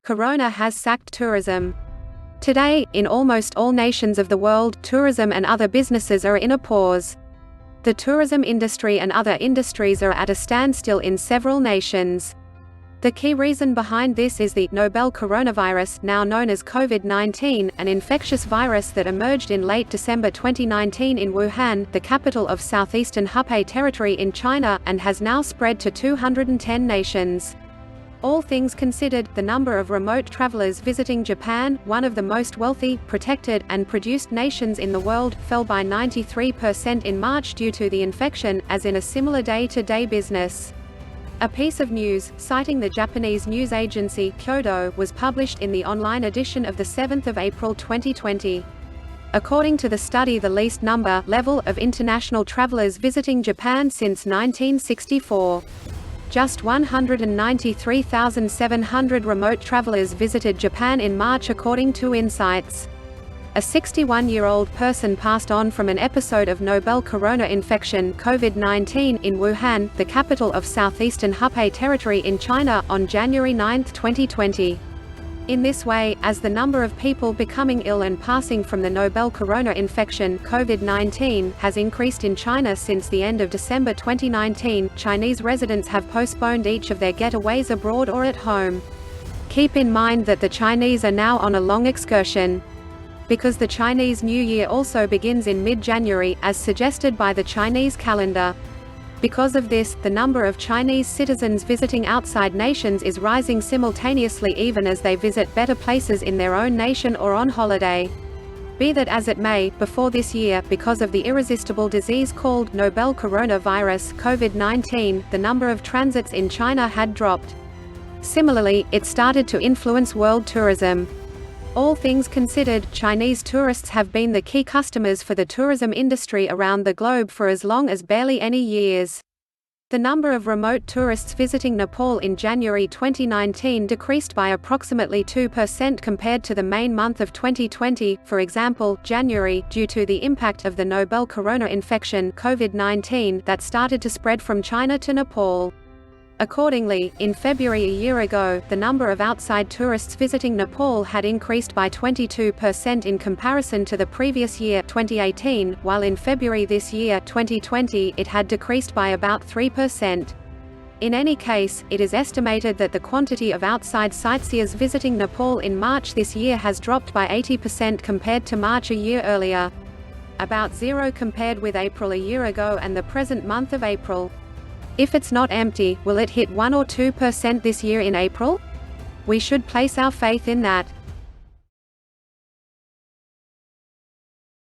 Corona has sacked tourism. Today, in almost all nations of the world, tourism and other businesses are in a pause. The tourism industry and other industries are at a standstill in several nations. The key reason behind this is the Nobel Coronavirus, now known as COVID-19, an infectious virus that emerged in late December 2019 in Wuhan, the capital of southeastern Hupei territory in China, and has now spread to 210 nations. All things considered, the number of remote travelers visiting Japan, one of the most wealthy, protected, and produced nations in the world, fell by 93% in March due to the infection, as in a similar day-to-day business. A piece of news, citing the Japanese news agency Kyodo, was published in the online edition of 7 April 2020. According to the study, the least level of international travelers visiting Japan since 1964. Just 193,700 remote travelers visited Japan in March according to Insights. A 61-year-old person passed on from an episode of Nobel Corona infection (COVID-19) in Wuhan, the capital of southeastern Hubei territory in China, on January 9, 2020. In this way, as the number of people becoming ill and passing from the Nobel Corona infection (COVID-19) has increased in China since the end of December 2019, Chinese residents have postponed each of their getaways abroad or at home. Keep in mind that the Chinese are now on a long excursion. Because the Chinese New Year also begins in mid-January, as suggested by the Chinese calendar. Because of this, the number of Chinese citizens visiting outside nations is rising simultaneously even as they visit better places in their own nation or on holiday. Be that as it may, before this year, because of the irresistible disease called Nobel Coronavirus (COVID-19), the number of transits in China had dropped. Similarly, it started to influence world tourism. All things considered, Chinese tourists have been the key customers for the tourism industry around the globe for as long as barely any years. The number of remote tourists visiting Nepal in January 2019 decreased by approximately 2% compared to the main month of 2020, for example, January, due to the impact of the Nobel Corona infection (COVID-19) that started to spread from China to Nepal. Accordingly, in February a year ago, the number of outside tourists visiting Nepal had increased by 22% in comparison to the previous year 2018, while in February this year 2020 it had decreased by about 3%. In any case, it is estimated that the quantity of outside sightseers visiting Nepal in March this year has dropped by 80% compared to March a year earlier. About zero compared with April a year ago and the present month of April. If it's not empty, will it hit 1 or 2% this year in April? We should place our faith in that.